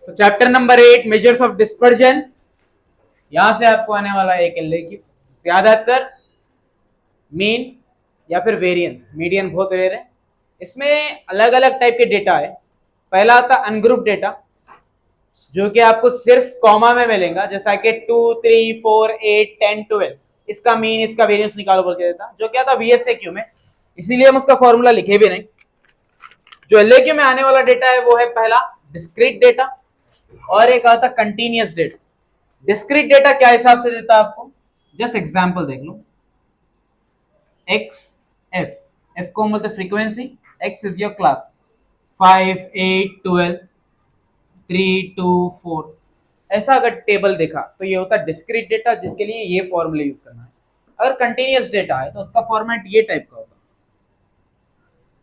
So chapter number 8 measures of dispersion. यहां से आपको आने वाला है एक लेकिन ज्यादातर मीन या फिर वेरिएंस, मीडियन बहुत रेयर है। इसमें अलग अलग टाइप के डेटा है। पहला आता अनग्रुप डेटा, जो कि आपको सिर्फ कॉमा में मिलेगा, जैसा कि 2 3 4 8 10 12, इसका मीन इसका वेरिएंस निकालो बोल के देता, जो क्या था VSAQ में, इसीलिए हम उसका फॉर्मूला लिखे भी नहीं। जो LAQ में आने वाला डेटा है वो है पहला डिस्क्रीट डेटा, और एक आता कंटिन्यूअस डेटा। डिस्क्रीट डेटा क्या हिसाब से देता है आपको, जस्ट एग्जांपल देख लो। एक्स एफ, एफ को बोलते frequency, x is your class 5 8 12 3 2 4, ऐसा अगर टेबल देखा तो ये होता है डिस्क्रीट डेटा, जिसके लिए ये फॉर्मूला यूज करना है। अगर कंटिन्यूअस डेटा है तो उसका फॉर्मेट ये टाइप का होता है,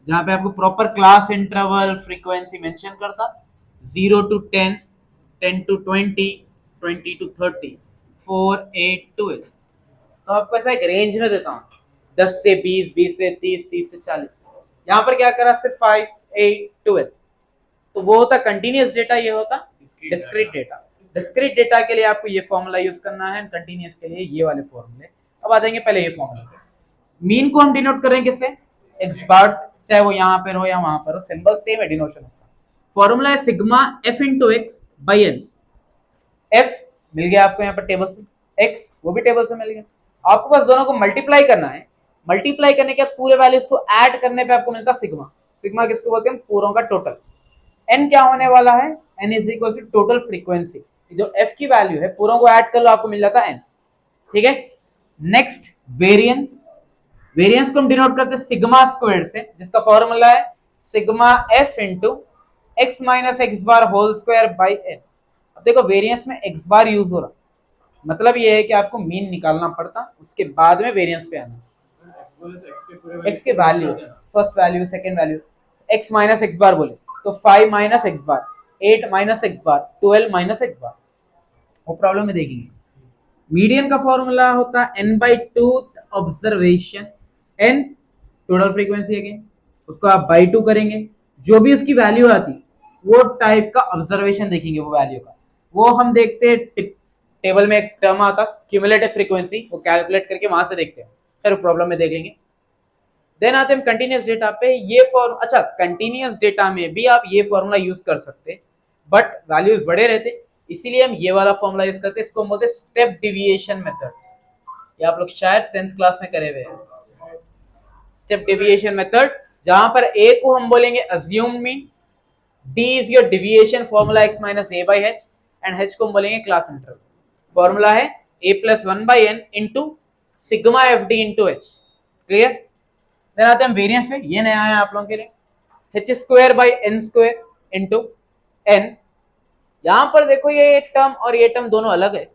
जहां पे आपको proper class interval frequency mention करता, 0 to 10, 10 to 20, 20 to 30, 4 8 12। तो आपको ऐसा एक रेंज में देता हूँ, 10 से 20, 20 से 30, 30 से 40। यहाँ पर क्या करा, सिर्फ 5 8 12। तो वो होता कंटिन्यूअस डेटा, ये होता डिस्क्रीट डेटा। डिस्क्रीट डेटा के लिए आपको ये फॉर्मूला यूज करना है, कंटिन्यूअस के लिए ये वाले फॉर्मूले। अब आ जाएंगे पहले ये फॉर्मूला। मीन को हम डिनोट करेंगे किससे, एक्स बार, चाहे वो यहाँ पर हो या वहां पर हो, सिंबल सेम है, डिनोशन होता। फॉर्मूला है sigma F into X by N. F मिल गया आपको यहाँ पर टेबल से, एक्स वो भी टेबल से मिल गया। आपको बस दोनों को मल्टीप्लाई करना है। मल्टीप्लाई करने के बाद पूरे वैल्यूज को ऐड करने पे आपको मिलता सिग्मा। सिग्मा किसको बोलते हैं, पूरों का टोटल। एन क्या होने वाला है, N is equal to total frequency. जो एफ की वैल्यू है पूरों को ऐड कर लो, आपको मिल जाता है एन। ठीक है। Next variance. वेरिएंस को हम डिनोट करते हैं सिग्मा स्क्वायर से, जिसका फॉर्मूला है sigma F into X minus X bar whole square by N. अब देखो वेरिएंस में एक्स बार यूज हो रहा, मतलब ये है कि आपको मीन निकालना पड़ता, उसके बाद में वेरिएंस पे आना। एक्स के value, first value second value, X minus X bar बोले तो 5 minus X bar, 8 minus X bar, 12 minus X bar. वो प्रॉब्लम में देखेंगे। मीडियन का फॉर्मूला होता है n by two observation, n total frequency again, उसको आप बाई टू करेंगे, जो भी उसकी वैल्यू आती वो टाइप का ऑब्जर्वेशन देखेंगे वो वैल्यू का। वो हम देखते हैं टेबल में एक टर्म आता क्यूमुलेटिव फ्रीक्वेंसी, वो कैलकुलेट करके वहां से देखते हैं, फिर प्रॉब्लम में देख लेंगे। देन आते हैं कंटिन्यूअस डेटा पे। ये फॉर्म, अच्छा कंटिन्यूअस डेटा में भी आप ये फॉर्मूला यूज कर सकते, बट वैल्यूज बड़े रहते, इसीलिए हम ये वाला फॉर्मूला यूज करते हैं। इसको हम बोलते हैं स्टेप डिविएशन मेथड। ये आप लोग शायद 10th क्लास में करे हुए हैं, स्टेप डिविएशन मेथड, जहां पर ए को हम बोलेंगे assume mean, D is your deviation formula X minus A by H, and H को हम बोलेंगे क्लास इंटरवल। फॉर्मूला है A plus one by N into sigma F D into H. Clear. Then आते हैं वेरिएंस पे, ये नया है आप लोगों के लिए, H square by N square into N. यहां पर देखो ये टर्म और ये टर्म दोनों अलग है,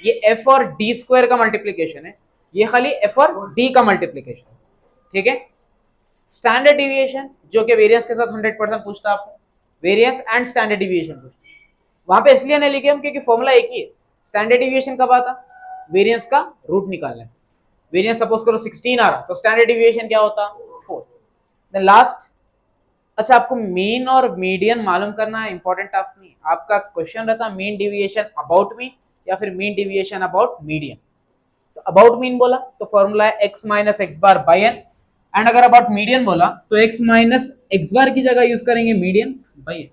ये एफ और डी स्क्वायर का मल्टीप्लीकेशन है, ये खाली एफ और डी का मल्टीप्लीकेशन। ठीक है। स्टैंडर्ड डिविएशन, जो कि वेरिएंस के साथ 100% पूछता है आपको, वेरिएंस एंड स्टैंडर्ड डिविएशन पूछता, वहां पे इसलिए नहीं लिखे हम क्योंकि फॉर्मूला एक ही है। स्टैंडर्ड डिविएशन कब आता, वेरिएंस का रूट निकालना है। वेरिएंस सपोज करो 16 आ रहा, तो स्टैंडर्ड डिविएशन क्या होता, 4। देन लास्ट, अच्छा आपको मीन और मीडियन मालूम करना है, इंपॉर्टेंट टास्क नहीं। आपका क्वेश्चन रहता मीन डिविएशन अबाउट मीन या फिर मीन डिविएशन अबाउट मीडियन। तो अबाउट मीन बोला तो फॉर्मूला है X minus X bar by N, and अगर अबाउट मीडियन बोला तो एक्स माइनस एक्स बार की जगह यूज करेंगे मीडियन बाई एन।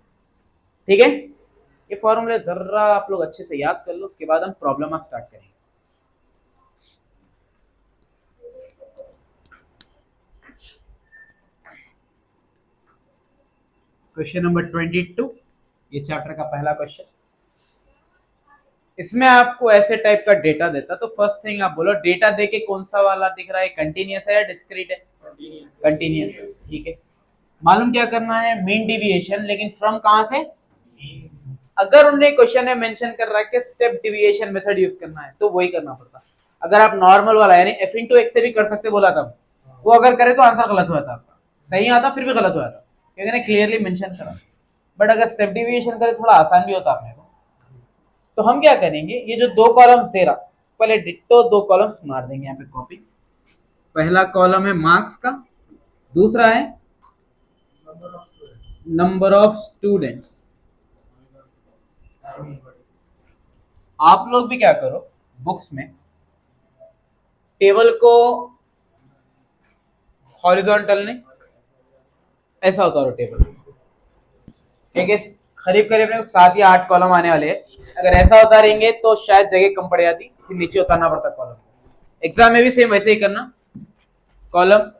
ठीक है। ये फॉर्मूले जरा आप लोग अच्छे से याद कर लो, उसके बाद हम प्रॉब्लम स्टार्ट करेंगे। क्वेश्चन नंबर 22, ये चैप्टर का पहला क्वेश्चन। इसमें आपको ऐसे टाइप का डेटा देता, तो फर्स्ट थिंग आप बोलो डेटा देके कौन सा वाला दिख रहा है, कंटिन्यूअस है या डिस्क्रीट है, कंटिन्यूअस। ठीक है। मालूम क्या करना है, मीन डिविएशन, लेकिन फ्रॉम कहां से, अगर उन्होंने क्वेश्चन में मेंशन कर रहा है कि स्टेप डिविएशन मेथड यूज करना है तो वही करना पड़ता। अगर आप नॉर्मल वाला यानी एफ इंटू एक्स से भी कर सकते बोला था, वो अगर करे तो आंसर गलत हुआ था आपका, सही आता फिर भी गलत हुआ था क्योंकि क्लियरली मेंशन करा। बट अगर स्टेप डिविएशन करे थोड़ा आसान भी होता अपने को। तो हम क्या करेंगे, ये जो दो कॉलम्स दे रहा, पहले डिट्टो दो कॉलम्स मार देंगे यहाँ पे कॉपी। पहला कॉलम है मार्क्स का, दूसरा है नंबर ऑफ स्टूडेंट्स। आप लोग भी क्या करो, बुक्स में टेबल को हॉरिजॉन्टल नहीं, ऐसा उतारो टेबल, ठीक है। करीब करीब अपने को 7 या 8 कॉलम आने वाले हैं। अगर ऐसा उतारेंगे तो शायद जगह कम पड़ जाती, फिर नीचे उतारना पड़ता कॉलम। एग्जाम में भी सेम वैसे ही करना, कॉलम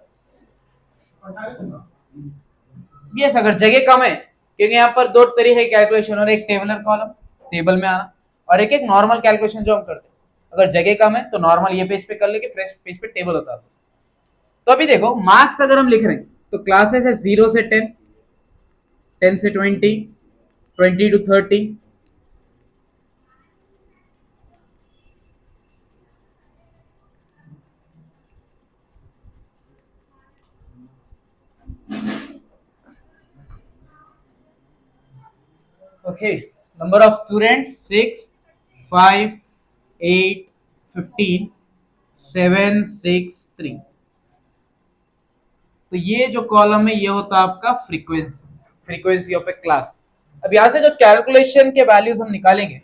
यस अगर जगह कम है, क्योंकि यहाँ पर दो तरीके कैलकुलेशन, और एक टेबलर कॉलम टेबल में आना, और एक एक नॉर्मल कैलकुलेशन जो हम करते हैं। अगर जगह कम है तो नॉर्मल ये पेज पे कर लेके फ्रेश पेज पे टेबल उतार दो। तो अभी देखो मार्क्स अगर हम लिख रहे हैं तो क्लासेस है 0 से 10, 10 से 20, 20 to 30, okay. Number of students 6, 5, 8, 15, 7, 6, 3। तो ये जो कॉलम है ये होता है आपका फ्रीक्वेंसी ऑफ ए क्लास। अब यहां से जो कैलकुलेशन के वैल्यूज हम निकालेंगे,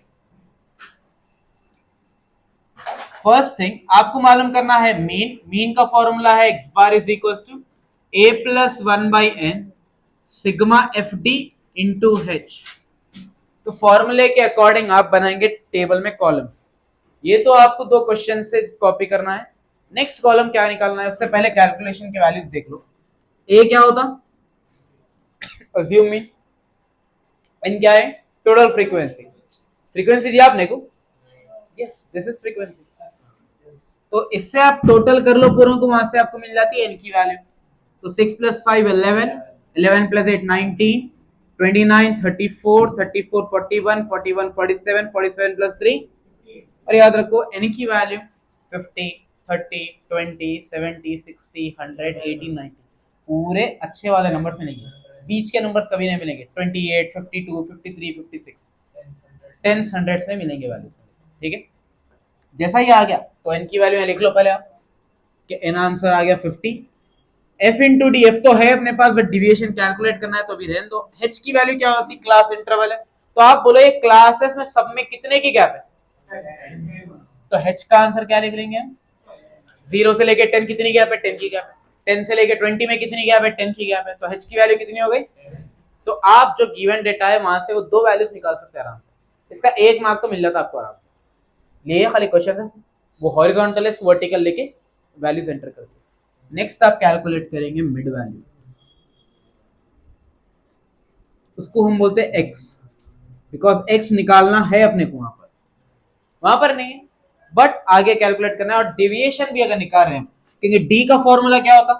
फर्स्ट थिंग आपको मालूम करना है मीन का फॉर्मूला है x bar is equal to a plus 1 by N sigma F D into H. तो फॉर्मूले के अकॉर्डिंग आप बनाएंगे टेबल में कॉलम्स। ये तो आपको दो क्वेश्चन से कॉपी करना है। नेक्स्ट कॉलम क्या निकालना है उससे पहले कैलकुलेशन के वैल्यूज देख लो। ए क्या होता, अज्यूम मीन, एन क्या है, टोटल फ्रीक्वेंसी, फ्रीक्वेंसी दिया आपने को, यस दिस इज फ्रीक्वेंसी। तो इससे आप टोटल कर लो पूरों को, वहां से आपको मिल जाती है एन की वैल्यू। तो 6 प्लस 5 11, 11 प्लस 8 19, 29, 34, 34 41, 41 47, 47 प्लस 3, और याद रखो एन की वैल्यू 50, 30, 20, 70, 60, 100, 80, 90। पूरे अच्छे वाले नंबर से नहीं, बीच के नंबर्स कभी नहीं मिलेंगे। 28, 52, 53, 56 टेंस हंड्रेड्स में मिलेंगे वैल्यू, ठीक है। जैसा ही आ गया तो एन की वैल्यू लिख लो पहले आप कि एन आंसर आ गया 50। एफ इंटू डी, एफ तो है अपने पास बट डिविएशन कैलकुलेट करना है तो अभी रहने दो। एच की वैल्यू क्या होती है, क्लास इंटरवल है। तो आप बोलो ये क्लासेस में सब में कितने की गैप है, तो एच का आंसर क्या लिख लेंगे, 0 से लेके 10 कितनी गैप है, 10 की गैप है। 10 से लेके 20 में कितनी गैप है, 10 की गैप है। तो एच की वैल्यू कितनी हो गई। तो आप जो गिवन डेटा है वहां से वो दो वैल्यूज निकाल सकते हैं आराम से। इसका 1 मार्क तो मिल जाता आपको आराम से। लिए खाली क्वेश्चन है वो हॉरिजॉन्टल है, वर्टिकल लेके वैल्यूज एंटर करते हैं। नेक्स्ट आप कैलकुलेट करेंगे मिड वैल्यू, उसको हम बोलते हैं एक्स, बिकॉज एक्स निकालना है अपने को वहां पर नहीं है बट आगे कैलकुलेट करना है। और डेविएशन भी अगर निकाल रहे हैं क्योंकि डी का फॉर्मूला क्या होता,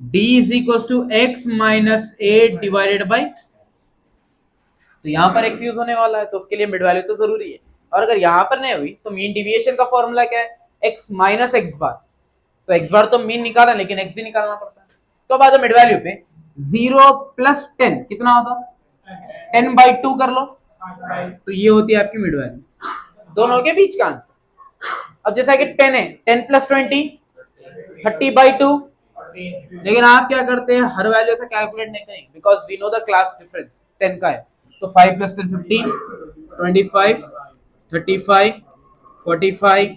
D is equal to X minus A divided by, तो यहां पर एक्स यूज होने वाला है तो उसके लिए मिड वैल्यू तो जरूरी है। और अगर यहां पर नहीं हुई तो मीन डिविएशन का फॉर्मूला क्या है, एक्स माइनस एक्स बार। तो एक्स बार तो मीन निकाला लेकिन एक्स भी निकालना पड़ता है। तो अब आ जाओ मिड वैल्यू पे, 0 प्लस 10 कितना होता, 10/2 कर लो, तो ये होती है आपकी मिड वैल्यू दोनों के बीच का आंसर। अब जैसा कि 10 है, 10 प्लस 20 30/2, लेकिन आप क्या करते हैं हर वैल्यू से कैलकुलेट नहीं करेंगे because we know the class difference 10 का है। तो 5 प्लस 10 15, 25, 35, 45,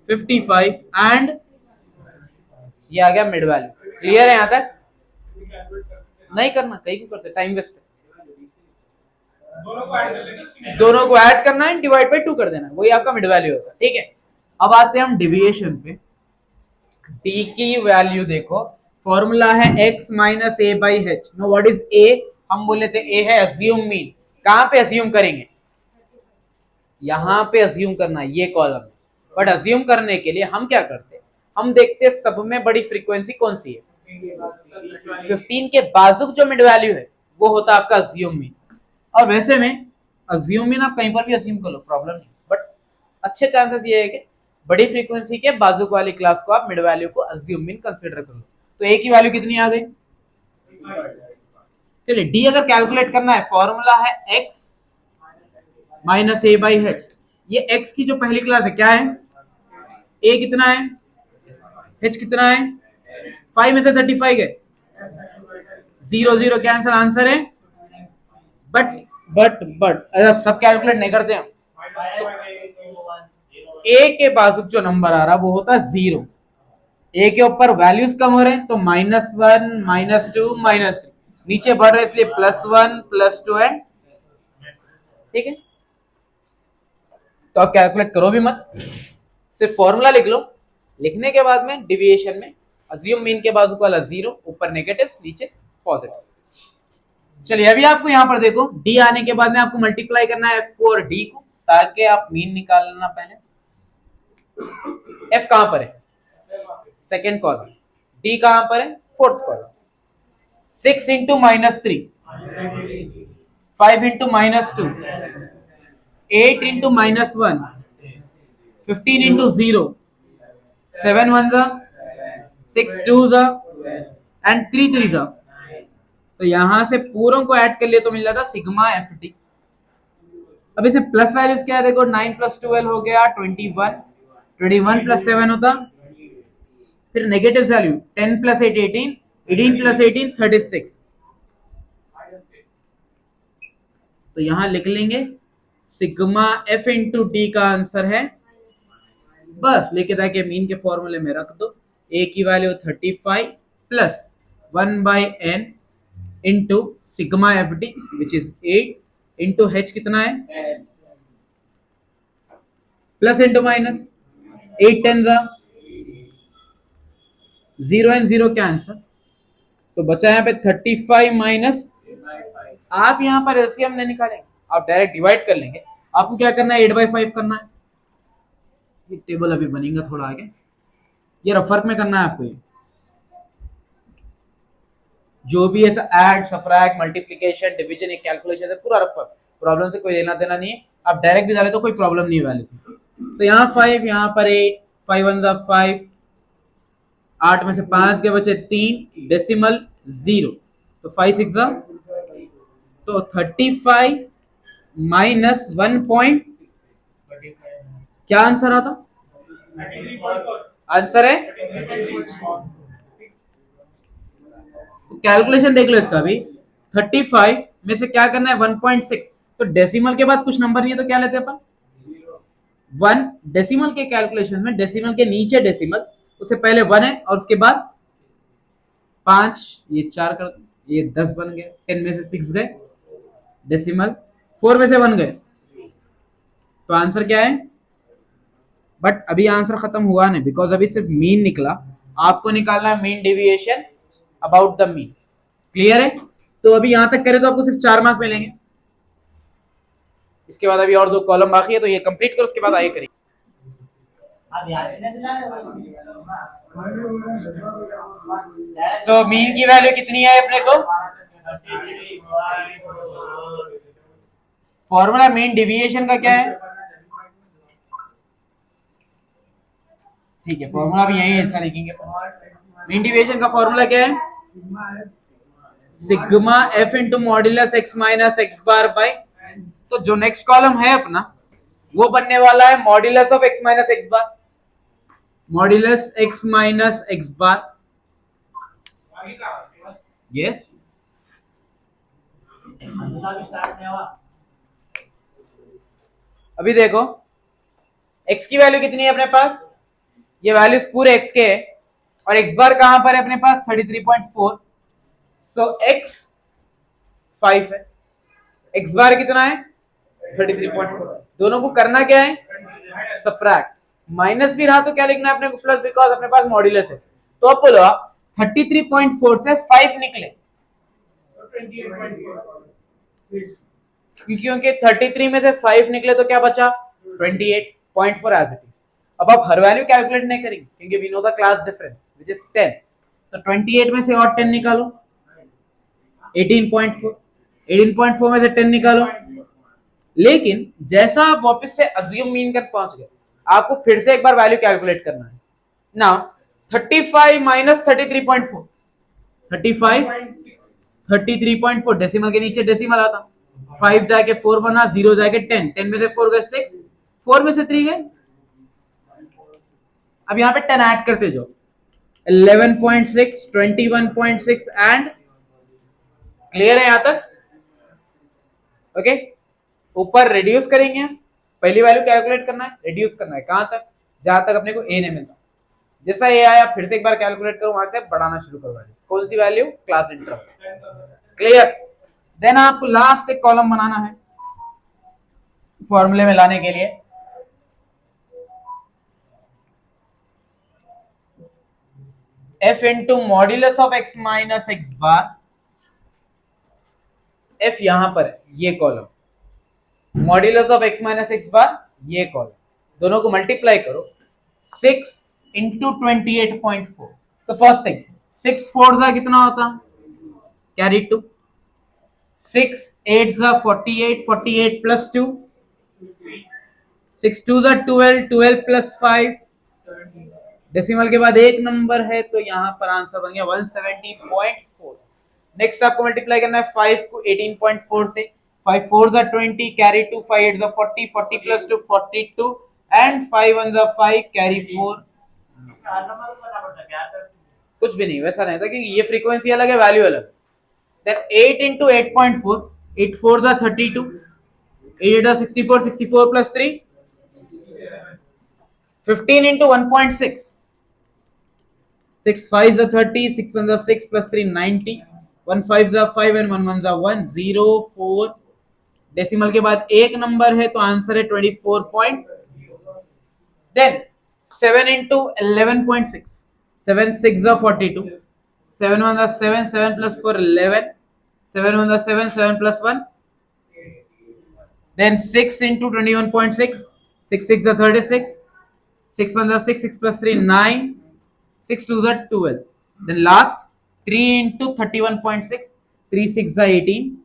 55 एंड ये आ गया मिड वैल्यू। क्लियर है यहाँ तक, नहीं करना कहीं क्यों करते, टाइम वेस्ट है। दोनों को ऐड करना है, डिवाइड बाय 2 कर देना, वही आपका मिड वैल्यू होगा, ठीक है। अब आते हैं हम डिविएशन पे। डी की वैल्यू देखो, फॉर्मूला है x minus A by H. Know what is a, हम बोले थे a है अज्यूम मीन। कहां पे अज्यूम करेंगे, यहां पे अज्यूम करना है ये कॉलम। बट अज्यूम करने के लिए हम क्या करते हैं, हम देखते हैं सब में बड़ी फ्रीक्वेंसी कौन सी है, 15 के बाजू जो मिड वैल्यू है वो होता है आपका अज्यूम मीन। और वैसे में अज्यूम मीन आप कहीं पर भी अज्यूम कर लो, प्रॉब्लम नहीं, बट अच्छे चांसेस ये है कि बड़ी फ्रीक्वेंसी के बाजू वाली क्लास को आप मिड वैल्यू को अज्यूम मीन कंसीडर कर लो। तो ए की वैल्यू कितनी आ गई, चलिए डी अगर कैलकुलेट करना है फॉर्मूला है x minus A by H. ये x की जो पहली क्लास है क्या है, a कितना है, h कितना है, 5 में से 35 है, 0 0 कैंसिल, आंसर है। बट बट ऐसा सब कैलकुलेट नहीं करते हम। ए के बाजू जो नंबर आ रहा वो होता है 0। ए के ऊपर वैल्यूज कम हो रहे हैं तो -1 -2 -3, नीचे बढ़ रहे इसलिए +1 +2 एंड, ठीक है। तो आप कैलकुलेट करो भी मत, सिर्फ फॉर्मूला लिख लो। लिखने के बाद में डिविएशन में अज्यूम मीन के बाजू वाला 0, ऊपर नेगेटिव नीचे पॉजिटिव। चलिए अभी आपको यहां पर देखो डी आने के बाद में आपको मल्टीप्लाई करना है एफ को और डी को, ताकि आप मीन निकालना। पहले एफ कहां पर है? Second column. डी कहां पर है? Fourth column. 6 into -3, 5 into -2, 8 into -1, 15 into 0, 7 1 जा, 6 2 जा एंड 3 3 जा। तो यहां से पूरों को ऐड कर लिए तो मिल जाता सिग्मा एफ डी। अब इसे प्लस वैल्यूज क्या है देखो, 9 + 12 हो गया 21, 21 + 7 होता, फिर नेगेटिव वैल्यू 10 + 8 18, 18 + 18 36। तो यहां लिख लेंगे सिग्मा एफ इंटू डी का आंसर है, बस लेके जाके मीन के फॉर्मूले में रख दो। ए की value 35 plus 1/n into sigma F D which is 8 into h कितना है, प्लस इंटू माइनस, 8 10 जा, 0 एंड 0 क्या आंसर, तो बचा यहाँ पे 35 माइनस, आप यहाँ पर एलसीएम नहीं निकालेंगे, आप डायरेक्ट डिवाइड कर लेंगे। आपको क्या करना है, 8/5 करना है। ये टेबल अभी बनेगा थोड़ा आगे, ये रफर्क में करना है आपको। ये जो भी ऐसा ऐड सब्ट्रैक्ट मल्टीप्लिकेशन डिवीजन एक कैलकुलेशन है पूरा रफर्क, प्रॉब्लम से कोई लेना देना नहीं है। आप डायरेक्ट भी डाले तो कोई प्रॉब्लम नहीं है वैल्यू से। तो यहाँ 5, यहाँ पर 8, 5 1 जा 5, 8 में से 5 के बचे 3, डेसिमल 0, तो 5 6 जा, तो 35 माइनस 1 पॉइंट, क्या आंसर आता, आंसर है, तो कैलकुलेशन देख लो इसका भी। 35 में से क्या करना है 1.6, तो डेसिमल के बाद कुछ नंबर नहीं है तो क्या लेते हैं अपन 1। डेसिमल के कैलकुलेशन में डेसिमल के नीचे डेसिमल, उससे पहले 1 है और उसके बाद 5, ये 4 कर, ये 10 बन गए, 10 में से 6 गए, डेसिमल 4 में से 1 गए, तो आंसर क्या है। बट अभी आंसर खत्म हुआ नहीं, बिकॉज अभी सिर्फ मीन निकला, आपको निकालना है mean deviation about the mean. Clear है? तो अभी यहां तक करें तो आपको सिर्फ 4 मार्क मिलेंगे। इसके बाद अभी और 2 कॉलम बाकी है, तो ये कंप्लीट करो, उसके बाद आगे करेंगे। सो मीन की वैल्यू कितनी है अपने को, फॉर्मूला मीन डेविएशन का क्या है, ठीक है फॉर्मूला भी यही आंसर लिखेंगे। मीन डेविएशन का फॉर्मूला क्या है, sigma F into modulus X minus X bar by, तो जो नेक्स्ट कॉलम है अपना वो बनने वाला है modulus of x minus X bar, modulus X minus X bar, yes. अभी देखो x की वैल्यू कितनी है अपने पास, ये वैल्यूज पूरे x के है, और x बार कहां पर है अपने पास 33.4, सो x 5 है, x बार कितना है 33.4। दोनों को करना क्या है, सब्ट्रैक्ट, माइनस भी रहा तो क्या लिखना है अपने को प्लस, बिकॉज अपने पास मॉड्यूलस है। तो अब बोलो 33.4 से 5 निकले, क्योंकि 33 में से 5 निकले तो क्या बचा 28.4 एज इट इज। अब आप हर वैल्यू कैलकुलेट नहीं करेंगे क्योंकि we know the class difference which is 10, तो 28 में से और 10 निकालो, 18.4, 18.4 में से 10 निकालो। लेकिन जैसा आप वापस से अज्यूम मीन कर पहुंच गए, आपको फिर से एक बार वैल्यू कैलकुलेट करना है। नाउ 35 माइनस 33.4, 35 33.4, डेसिमल के नीचे डेसिमल आता, 5 जाके 4 बना, 0 जाके 10, 10 में से 4 गए 6, 4 में से 3 गए। अब यहां पे 10 ऐड करते जाओ, 11.6, 21.6 एंड, क्लियर है यहां तक? ओके, ऊपर रिड्यूस करेंगे, पहली वैल्यू कैलकुलेट करना है, रिड्यूस करना है कहां तक, जहां तक अपने को ए नहीं मिलता। जैसा ये आया फिर से एक बार कैलकुलेट करो, वहां से बढ़ाना शुरू करो वैल्यू, कौन सी value, class interval. Clear. Then आपको लास्ट एक कॉलम बनाना है फॉर्मूले में लाने के लिए। f into modulus of x minus X bar, f यहां पर है ये column, modulus of x minus X bar ये कॉलम, दोनों को मल्टीप्लाई करो 6 इंटू 28.4। तो फर्स्ट थिंग 6 4 जा कितना होता, कैरी 2, 6 8 जा 48, 48 प्लस 2, 6 2 जा 12, 12 प्लस 5, डेसिमल के बाद एक नंबर है तो यहां पर आंसर बन गया 170.4। नेक्स्ट आपको मल्टीप्लाई करना है 5 को 18.4 से, 5 4 जा 20, कैरी 2, 5 8 जा 40, 40 प्लस 2 42 एंड 5 1 जा 5, कैरी 4। कुछ भी नहीं, वैसा नहीं था कि ये फ्रीक्वेंसी अलग है वैल्यू अलग। देन 8 इंटू 8.4, 8 4 जा 32, 8 जा 64, 64 प्लस 3 15 इंटू 1.6, 6 5 जा 30, 6 1 जा 6 प्लस 3 90, 1 5 जा 5 एंड 1 1 जा 1 0 4। डेसिमल के बाद एक नंबर है तो आंसर है 24. देन 7 इंटू 11.6, 7 6 जा 42, 7 1 जा 7, 7 प्लस 4 11, 7 1 जा 7, 7 plus 1। Then 6 into 21.6, 6 6 are 36, 6 1 are 6, 6 plus 3 9, 6 2 are 12. Then last 3 into 31.6, 3 6 are 18,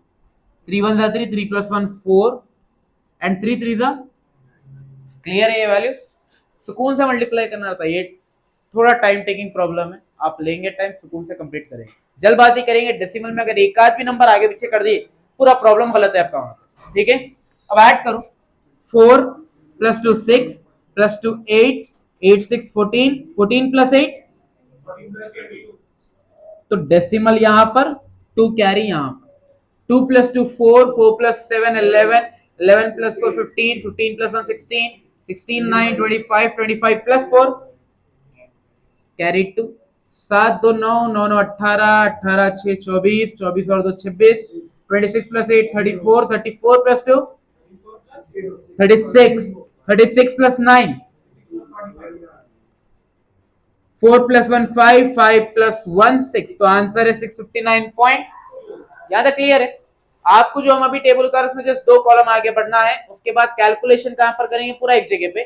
3 1 are 3, 3 plus 1 4 and 3 3 are clear है ये वैल्यूज। सुकून से मल्टीप्लाई करना रहता है, ये थोड़ा टाइम टेकिंग प्रॉब्लम है, आप लेंगे टाइम, सुकून से कंप्लीट करेंगे, जल्दबाजी करेंगे डेसिमल में अगर एक आध भी नंबर आगे पीछे कर दिए पूरा प्रॉब्लम गलत है आपका वहां। ठीक है, अब ऐड करो 4 प्लस 2 6 प्लस 2 8, 8 6 14, 14 प्लस 8, तो डेसिमल यहां पर 2 कैरी यहां पर 2 plus 2 4, 4 plus 7 11, 11 plus 4 15, 15 plus 1 16, 16 9 25, 25 plus 4 carry 2, 7 2 9, 9 9 18, 18 6 24, 24 और 2 26, 26 plus 8 34, 34 plus 2 36, 36 plus 9 4 plus 1 5, 5 plus 1 6, तो आंसर है 659 पॉइंट। याद है, क्लियर है। आपको जो हम अभी टेबल उतार उसमें जस्ट 2 कॉलम आगे बढ़ना है, उसके बाद कैलकुलेशन कहां पर करेंगे, पूरा एक जगह पे।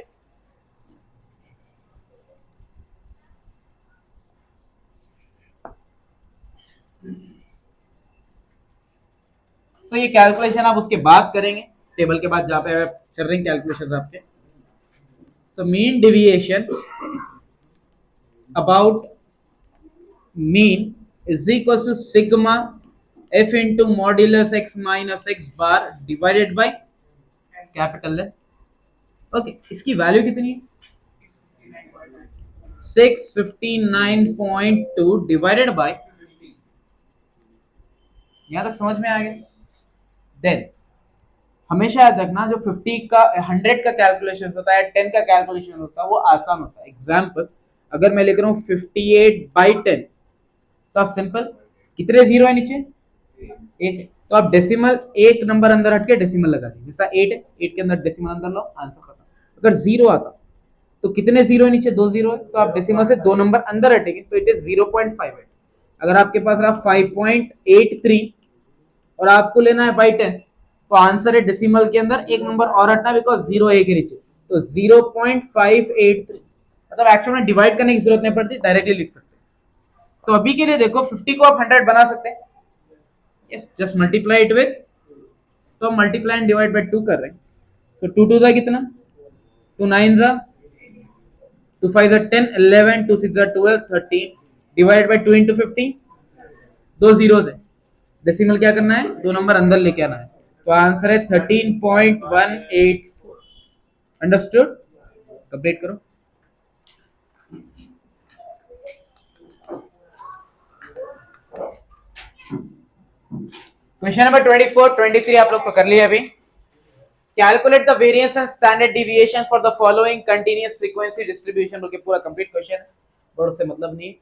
तो ये कैलकुलेशन आप उसके बाद करेंगे, टेबल के बाद जहां पे चल रहे हैं कैलकुलेशन आपके। So mean deviation about mean is equal to sigma f into modulus x minus x bar divided by capital है। ओके, इसकी वैल्यू कितनी है, 659.2 डिवाइडेड बाय, यहां तक समझ में आ गया। देन हमेशा याद रखना जो 50 का 100 का कैलकुलेशन होता है, 10 का कैलकुलेशन होता है, वो आसान होता है। एग्जाम्पल अगर मैं लिख रहा हूँ 58/10, तो आप सिंपल कितने जीरो है नीचे, एक, तो आप डेसिमल एक नंबर अंदर हटके डेसिमल लगा दीजिए, जैसा 8 है 8 के अंदर डेसिमल अंदर लो, आंसर खत्म। अगर जीरो आता तो कितने जीरो है नीचे, 2 जीरो है, तो आप डेसिमल से 2 नंबर अंदर हटेंगे तो इट इज 0.58। अगर आपके पास रहा 5.83 और आपको लेना है बाई 10, तो आंसर है डेसिमल के अंदर एक नंबर और हटना, बिकॉज 0 एक के नीचे, तो 0.583। मतलब एक्चुअल में डिवाइड करने की जरूरत नहीं पड़ती, डायरेक्टली लिख सकते हैं। तो अभी के लिए देखो 50 को आप 100 बना सकते हैं, yes, just multiply it with, तो हम मल्टीप्लाई एंड डिवाइड बाय 2 कर रहे हैं। सो 2 2 जा कितना, 2 9 जा, 2 5 जा 10, 11, 2 6 जा 12, 13 डिवाइड बाय 2 इंटू 50, 2 जीरोस है, डेसिमल क्या करना है, 2 नंबर अंदर लेके आना है, तो आंसर है 13.184। अंडरस्टूड, कंप्लीट करो। क्वेश्चन नंबर 24, 23 आप लोग तो कर लिए अभी। Calculate the variance and standard deviation for the following continuous frequency distribution. बोल के पूरा कंप्लीट क्वेश्चन है, बट उससे मतलब नहीं,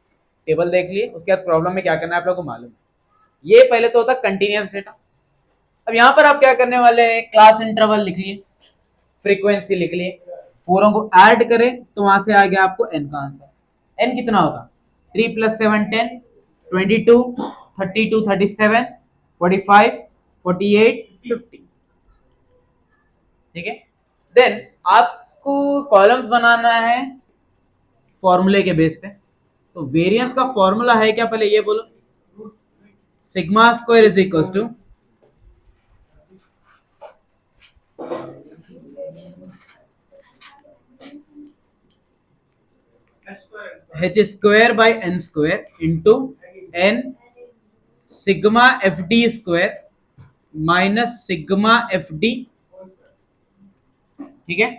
टेबल देख लिए, उसके बाद प्रॉब्लम में क्या करना है आप लोगों को मालूम है। ये पहले तो होता है कंटीन्यूअस डेटा। अब यहाँ पर आप क्या करने वाले हैं, क्लास इंटरवल लिख लिए, फ्रीक्वेंसी लिख लिए, पूरों को ऐड करें तो वहां से आ गया आपको एन का आंसर। एन कितना होगा, 3 + 7 10, 22, 32, 37, 45, 48, 50। ठीक है, देन आपको कॉलम्स बनाना है फॉर्मूले के बेस पे। तो वेरिएंस का फॉर्मूला है क्या, पहले ये बोलो। Sigma square is equal to h square by n square into n sigma F D square minus sigma F D. ठीक है,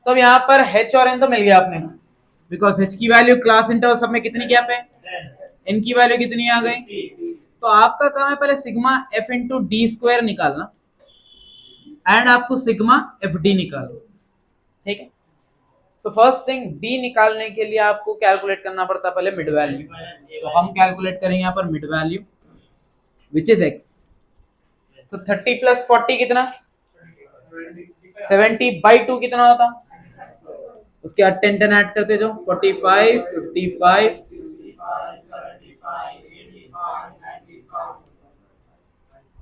तो अब यहाँ पर h और n तो मिल गया आपने, बिकॉज h की वैल्यू क्लास इंटरवल सब में कितनी गैप है, n की वैल्यू कितनी आ गई। तो आपका काम है पहले sigma f into D square निकालना एंड आपको सिग्मा एफ डी निकालना। ठीक है, तो फर्स्ट थिंग डी निकालने के लिए आपको कैलकुलेट करना पड़ता है पहले मिड वैल्यू। तो हम कैलकुलेट करेंगे यहाँ पर mid value which is x। तो 30 + 40 कितना, 70/2 कितना होता, उसके बाद 10 10 ऐड करते जाओ, 45, 55,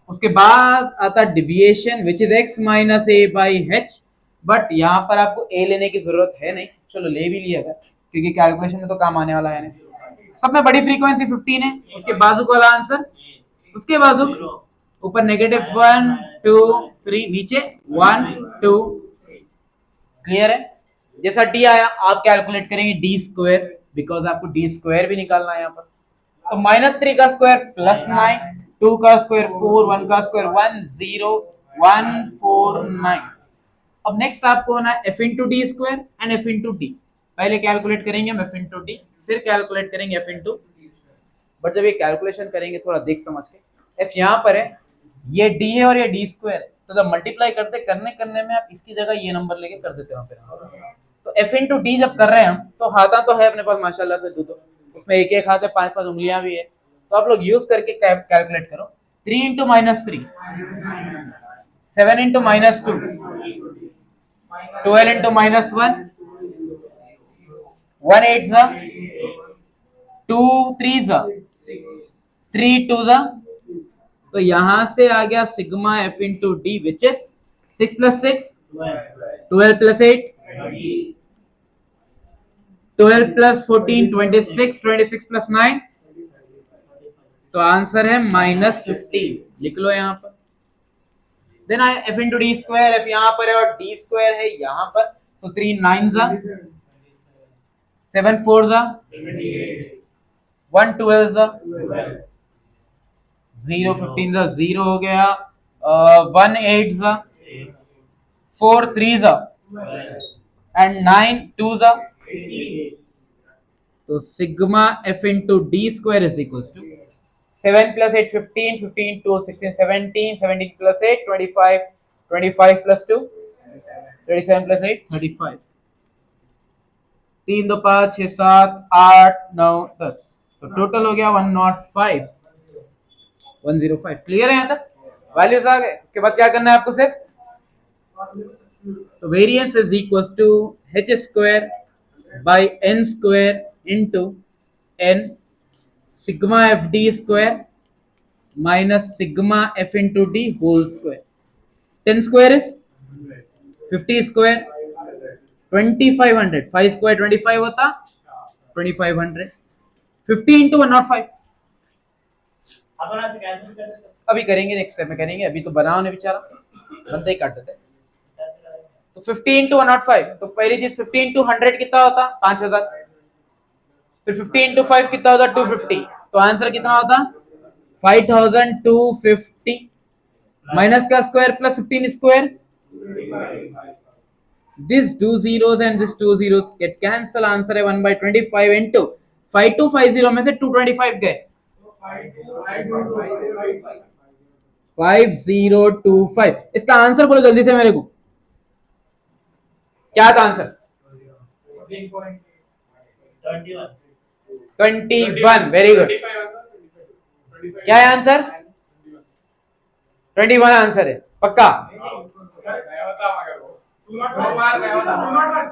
उसके बाद आता deviation which is x minus A by h। But यहाँ पर आपको a लेने की जरूरत है नहीं, चलो ले भी लिया क्योंकि कैलकुलेशन में तो काम आने वाला है नहीं। सब में बड़ी फ्रीक्वेंसी 15 है, उसके बाजू वाला आंसर, उसके बाजू ऊपर -1 2 3, नीचे 1 2। क्लियर है, जैसा डी आया आप कैलकुलेट करेंगे डी स्क्वायर, बिकॉज आपको डी स्क्वायर भी निकालना है यहाँ पर। तो -3 का स्क्वायर +9, 2 का स्क्वायर 4, 1 का स्क्वायर 1 0 1 4 9। अब नेक्स्ट आपको होना है f into D square and f into D. पहले कैलकुलेट करेंगे हम f इंटू डी, फिर कैलकुलेट करेंगे f इंटू। बट जब ये कैलकुलेशन करेंगे थोड़ा देख समझ के, f यहाँ पर है, ये d है और ये डी स्क्वायर है, तो जब मल्टीप्लाई करने में आप इसकी जगह ये नंबर लेके कर देते हो। तो f इंटू डी जब कर रहे हैं हम, तो हाथा तो है अपने पास माशाल्लाह से दो, उसमें एक एक हाथ है, 5 5 उंगलियां भी है, तो आप लोग यूज करके कैलकुलेट करो। 3 इंटू -3, 7 इंटू -2, 12 इंटू -1, 1 8 जा, 2 3 जा, 3 2 जा। तो यहां से आ गया sigma F into D which is 6 + 6 12 + 8 12 + 14 26 26 + 9, तो आंसर है -15। लिख लो यहाँ पर। Then I f into D square, F यहाँ पर है और डी स्क्वायर है यहाँ पर, तो 3 9 जा, 7 4 जा, 1 12 जा, 0 15 जा, 0 हो गया, 1 8 जा, 4 3 जा एंड 9 2 जा। तो sigma f into D square is equal to 7 + 8 15, 15 2 16 17, 17 + 8 25, 25 + 2 27 + 8 35, 3 2 5 6 7 8 9 10, तो टोटल हो गया 105 105। क्लियर है यहाँ तक, वैल्यूज आ गए। उसके बाद क्या करना है आपको सिर्फ, तो variance is equal to h square by n square into n sigma F D square minus sigma F into D whole square. 10 square is 50 square 2500, 5 square 25 होता 2500, 50 इंटू 105। अभी करेंगे, नेक्स्ट टाइम में करेंगे, अभी तो बनाओ ने बेचारा बंदे ही काट देते। तो 50 इंटू 105, तो पहली चीज 50 इंटू 100 कितना होता 5000, फिर 50 इंटू 5 कितना होता 250, तो आंसर कितना होता 5250 माइनस का square plus 15 square. This 2 zeros and this 2 zeros get cancel, answer है 1/25 इंटू 5250 में से 225 गए, 5025। इसका आंसर बोलो जल्दी से मेरे को, क्या था आंसर? 21। Very good. क्या है आंसर? 21 आंसर है, पक्का?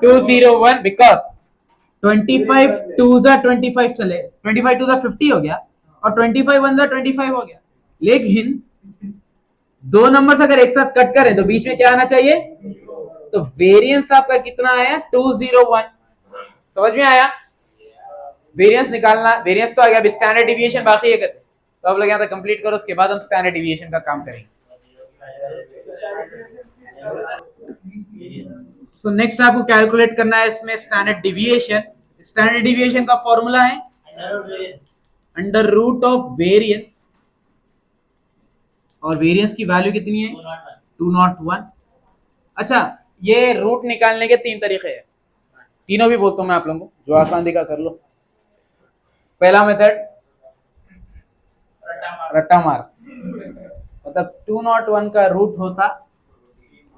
201 बिकॉज 25 टू जा 25 चले, 25 टू जा 50 हो गया और 25 वन जा 25 हो गया, लेकिन दो नंबर्स अगर एक साथ कट करें तो बीच में क्या आना चाहिए? तो वेरिएंस आपका कितना आया? 201। समझ में आया? वेरिएंस निकालना, वेरिएंस तो आ गया, स्टैंडर्ड डिविएशन बाकी है करते, तो आप लोग यहाँ तक कंप्लीट करो, उसके बाद हम स्टैंडर्ड डिविएशन का काम करेंगे। सो नेक्स्ट आपको कैलकुलेट करना है इसमें स्टैंडर्ड डिविएशन। स्टैंडर्ड डिविएशन का फॉर्मूला है अंडर रूट ऑफ वेरिएंस, और वेरिएंस की वैल्यू कितनी है? 201। अच्छा, ये रूट निकालने के तीन तरीके हैं, तीनों भी बोलता हूं मैं आप लोगों को, जो आसान दिखा कर लो। पहला मेथड रट्टा मार, मतलब 201 का रूट होता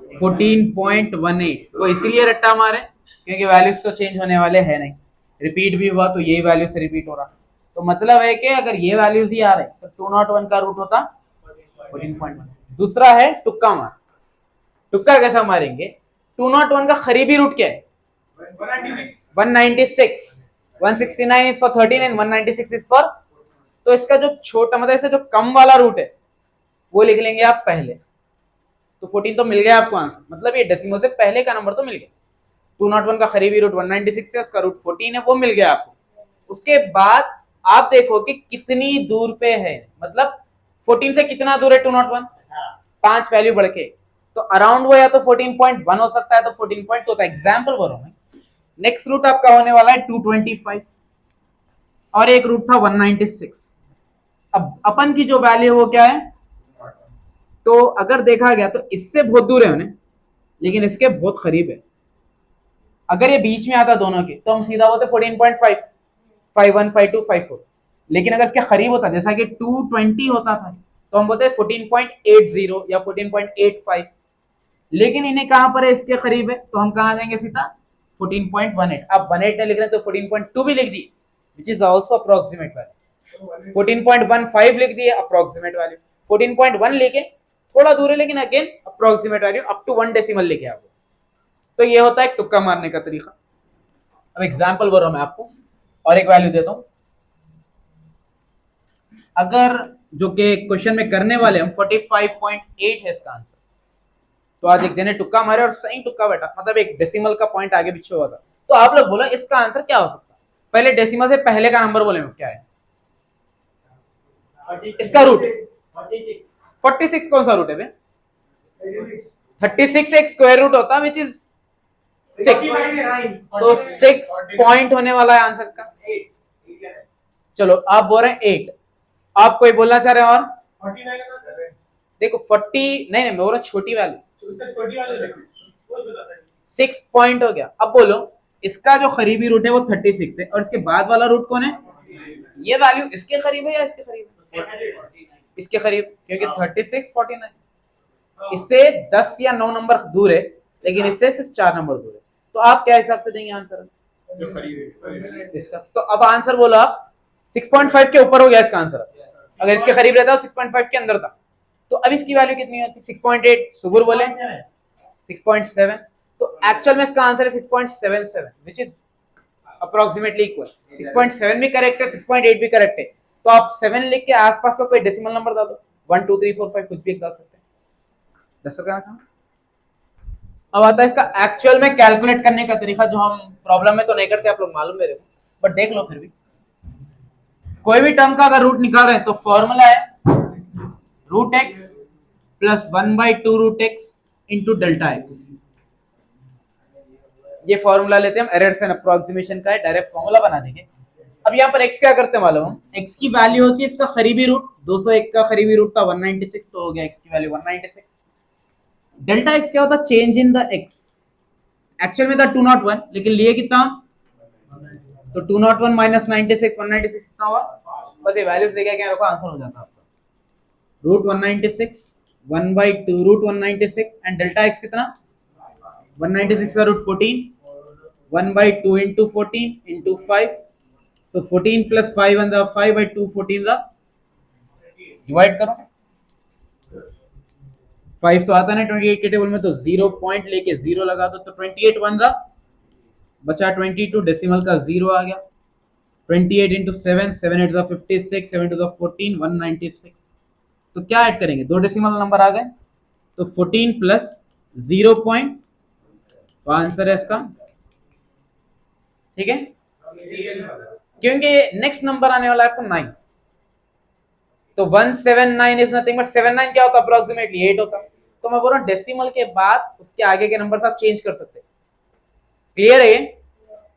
14.18। वो इसीलिए रट्टा मारे क्योंकि वैल्यूज तो चेंज होने वाले हैं नहीं, रिपीट भी हुआ तो यही वैल्यू से रिपीट हो रहा, तो मतलब है कि अगर ये वैल्यूज ही आ रहे तो 201 का रूट होता 14.1। दूसरा है तुक्का मार। तुक्का कैसा मारेंगे? 201 का करीबी रूट क्या है? 196। 169 is for 13 and 196 is for, तो इसका जो छोटा मतलब इससे जो कम वाला रूट है वो लिख लेंगे आप पहले, तो 14 तो मिल गया आपको आंसर, मतलब ये डेसिमल से पहले का नंबर तो मिल गया। 201 का करीबी रूट 196 है, उसका रूट 14 है, वो मिल गया आपको। उसके बाद आप देखो कि कितनी दूर पे है, मतलब 14 से कितना दूर है 201? 5 वैल्यू बढ़ के, तो अराउंड वो या तो 14.1 हो सकता है तो 14.2 होता है। एग्जाम्पल बोलो मैं, नेक्स्ट रूट आपका होने वाला है 225 और एक रूट था 196। अब अपन की जो वैल्यू है वो क्या है? तो अगर देखा गया तो इससे बहुत दूर है उन्हें, लेकिन इसके बहुत करीब है। अगर ये बीच में आता दोनों के तो हम सीधा बोलते 14.5, 51, 52, 54। लेकिन अगर इसके करीब होता जैसा कि 220 होता था तो हम बोलते 14.80 या 14.85। लेकिन इन्हें कहां पर है? इसके करीब है, तो हम कहां जाएंगे? सीधा 14.18। अब 18 नहीं लिख रहे तो 14.2 भी लिख दिए, which is also approximate value. 14.15 लिख दिए, अप्रोक्सीमेट वैल्यू। 14.1 लेके थोड़ा दूर है लेकिन again approximate value, up to 1 decimal लेके आओ। तो ये होता है तुक्का मारने का तरीका। अब एग्जाम्पल बोल रहा हूं मैं आपको और एक वैल्यू देता हूं। अगर जो कि क्वेश्चन में करने वाले हम 45.8 है इसका आंसर, तो आज एक जने टुक्का मारे और सही टुक्का बैठा, मतलब एक डेसिमल का पॉइंट आगे पीछे हुआ था, तो आप लोग बोलो इसका आंसर क्या हो सकता है? पहले डेसिमल से पहले का नंबर बोले क्या है? इसका रूट 46। कौन सा रूट है? 36 एक स्क्वायर रूट होता है विच इज 6, तो 6 पॉइंट होने वाला है आंसर का। चलो आप बोल रहे हैं 8, आप कोई बोलना चाह रहे हैं? और देखो 40 नहीं मैं बोल रहा छोटी वाली, 6 पॉइंट हो गया। अब बोलो इसका जो करीबी रूट है वो 36 है और इसके बाद वाला रूट कौन है? ये वैल्यू इसके करीब है या इसके करीब है? इसके करीब, क्योंकि 36 49 इससे 10 या 9 नंबर दूर है, लेकिन इससे सिर्फ 4 नंबर दूर है। तो आप क्या हिसाब से देंगे आंसर? जो करीब है इसका। तो अब आंसर बोलो आप 6.5 के ऊपर हो गया इसका आंसर। अगर इसके करीब रहता तो 6.5 के अंदर था, तो अब इसकी वैल्यू कितनी होती? 6.8। सुबुर बोले 6.7, तो एक्चुअल में इसका आंसर है 6.77 विच इज अप्रोक्सीमेटली इक्वल। 6.7 भी करेक्ट है, 6.8 भी करेक्ट है, तो आप 7 लिख के आसपास का कोई डेसिमल नंबर डाल दो, 1 2 3 4 5 कुछ भी डाल सकते हैं। 10 का था। अब आता है इसका एक्चुअल में कैलकुलेट करने का तरीका, जो हम प्रॉब्लम में तो नहीं करते, आप लोग मालूम मेरे को, बट देख लो फिर भी। कोई भी टर्म का अगर रूट निकाल रहे हैं तो फॉर्मूला है root X plus 1/2 root X into delta X. ये फॉर्मूला लेते हैं हम, एरर्स एंड अप्रोक्सीमेशन का है, डायरेक्ट फॉर्मूला बना देंगे। अब यहाँ पर x क्या करते हैं मालूम? x की वैल्यू होती है इसका करीबी रूट, 201 का करीबी रूट था 196, तो हो गया x की वैल्यू 196। डेल्टा x क्या होता? Change in the x। Actual में था 201, लेकिन लिए कितना? तो 201 माइनस 96, 196 कितना हुआ? बस ये वैल्यूज लेके क्या रखो, आंसर हो जाता है आपका root 196 1/2 root 196 and delta X कितना 196 का root 14 1/2 into 14 into 5 so 14 plus 5 and 5/2 14 the divide करो 5 तो आता नहीं 28 के टेबल में तो 0 पॉइंट लेके 0 लगा दो तो 28 वन द बचा 22 डेसिमल का 0 आ गया 28 इंटू 7 7 8 56 7 टू 14 196 तो क्या ऐड करेंगे दो डेसिमल नंबर आ गए तो 14 प्लस 0 पॉइंट तो आंसर है इसका ठीक है क्योंकि नेक्स्ट नंबर आने वाला है आपको 9 तो 179 इज नथिंग बट 79 क्या होता है अप्रोक्सीमेटली 8 होता तो मैं बोल रहा हूँ डेसिमल के बाद उसके आगे के नंबर आप चेंज कर सकते क्लियर है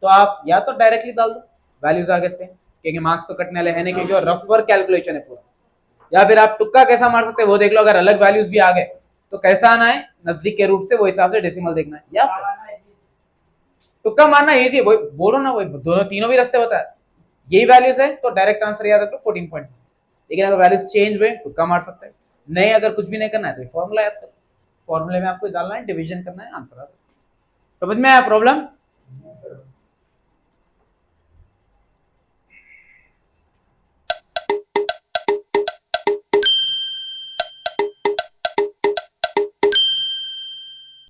तो आप या तो डायरेक्टली डाल दो वैल्यूज आगे से क्योंकि मार्क्स तो कटने वाले हैं नहीं क्योंकि रफ वर्क कैलकुलेशन है पूरा या फिर आप तुक्का कैसा मार सकते हैं वो देख लो अगर अलग वैल्यूज भी आ गए तो कैसा आना है नजदीक के रूट से वो हिसाब से डेसिमल देखना है या तुक्का मारना इजी वही बोलो ना वही दोनों तीनों भी रास्ते बताए यही वैल्यूज है तो डायरेक्ट आंसर याद रखो 14 पॉइंट लेकिन अगर वैल्यूज चेंज हुए तुक्का मार सकते हैं नहीं अगर कुछ भी नहीं करना है तो फॉर्मूला याद करो फॉर्मूले में आपको डालना है डिवीजन करना है आंसर समझ में आया प्रॉब्लम